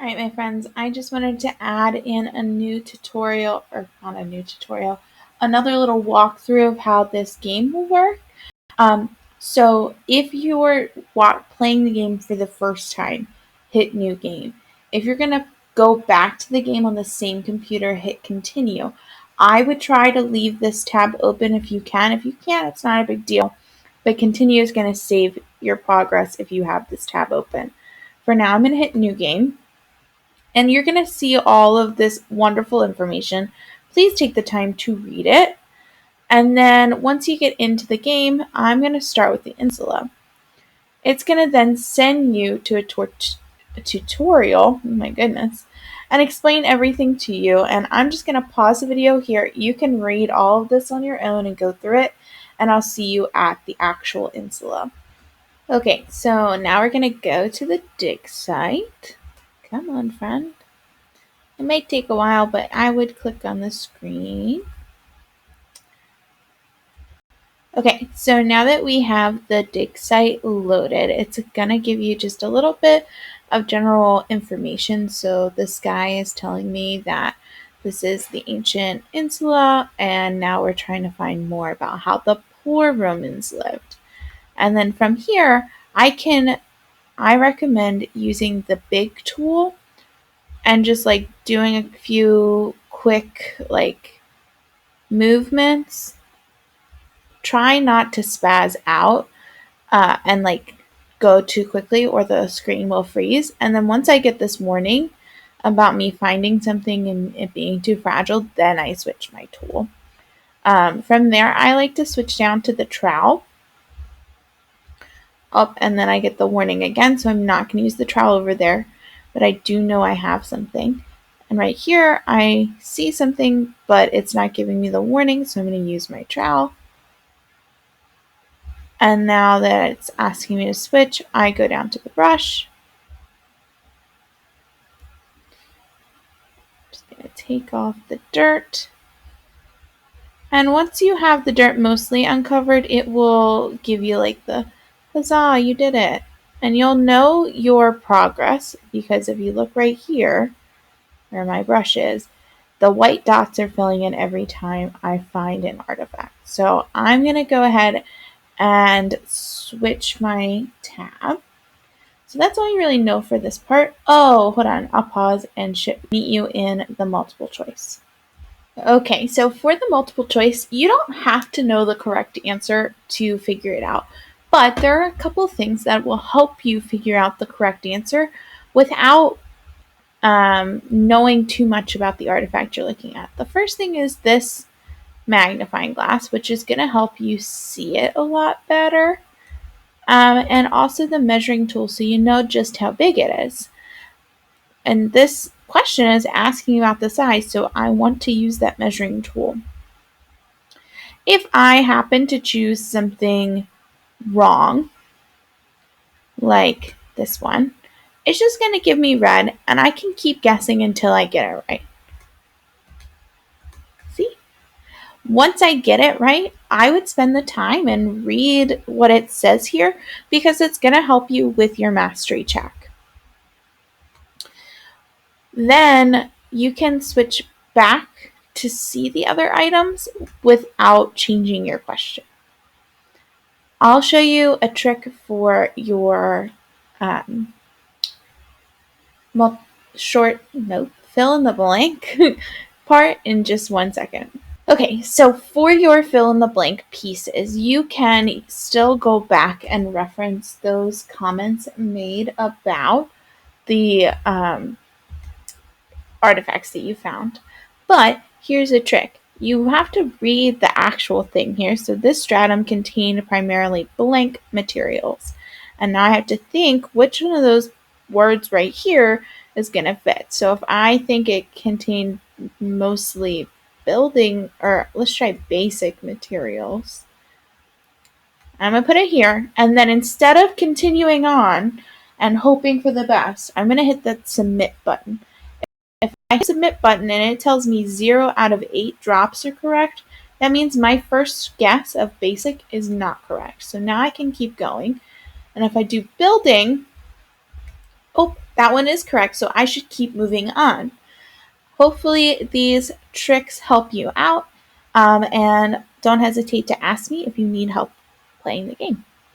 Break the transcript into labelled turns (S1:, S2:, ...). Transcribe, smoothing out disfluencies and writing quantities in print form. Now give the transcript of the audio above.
S1: Alright, my friends, I just wanted to add in a new tutorial, or not a new tutorial, another little walkthrough of how this game will work. So if you're playing the game for the first time, hit new game. If you're going to go back to the game on the same computer, hit continue. I would try to leave this tab open if you can. If you can't, it's not a big deal. But continue is going to save your progress if you have this tab open. For now, I'm going to hit new game. And you're going to see all of this wonderful information. Please take the time to read it. And then once you get into the game, I'm going to start with the insula. It's going to then send you to a tutorial, oh my goodness, and explain everything to you. And I'm just going to pause the video here. You can read all of this on your own and go through it. And I'll see you at the actual insula. Okay, so now we're going to go to the dig site. Come on, friend. It may take a while, but I would click on the screen. Okay, so now that we have the dig site loaded, it's going to give you just a little bit of general information. So this guy is telling me that this is the ancient insula, and now we're trying to find more about how the poor Romans lived. And then from here, I recommend using the big tool and just like doing a few quick like movements. Try not to spaz out and like go too quickly or the screen will freeze. And then once I get this warning about me finding something and it being too fragile, then I switch my tool. From there, I like to switch down to the trowel. Up, and then I get the warning again, so I'm not going to use the trowel over there, but I do know I have something. And right here, I see something, but it's not giving me the warning, so I'm going to use my trowel. And now that it's asking me to switch, I go down to the brush. Just going to take off the dirt. And once you have the dirt mostly uncovered, it will give you like the, huzzah, you did it. And you'll know your progress because if you look right here, where my brush is, the white dots are filling in every time I find an artifact. So I'm going to go ahead and switch my tab. So that's all you really know for this part. Oh, hold on. I'll pause and meet you in the multiple choice. Okay, so for the multiple choice, you don't have to know the correct answer to figure it out. But there are a couple things that will help you figure out the correct answer without knowing too much about the artifact you're looking at. The first thing is this magnifying glass, which is going to help you see it a lot better. And also the measuring tool, so you know just how big it is. And this question is asking about the size, so I want to use that measuring tool. If I happen to choose something wrong, like this one, it's just going to give me red, and I can keep guessing until I get it right. See? Once I get it right, I would spend the time and read what it says here because it's going to help you with your mastery check. Then you can switch back to see the other items without changing your question. I'll show you a trick for your fill in the blank part in just 1 second. Okay, so for your fill in the blank pieces, you can still go back and reference those comments made about the artifacts that you found. But here's a trick. You have to read the actual thing here. So this stratum contained primarily blank materials. And now I have to think which one of those words right here is going to fit. So if I think it contained mostly building, or let's try basic materials, I'm going to put it here. And then instead of continuing on and hoping for the best, I'm going to hit that submit button. If I hit submit button and it tells me 0 out of 8 drops are correct, that means my first guess of basic is not correct. So now I can keep going. And if I do building, Oh, that one is correct, so I should keep moving on. Hopefully these tricks help you out, and don't hesitate to ask me if you need help playing the game.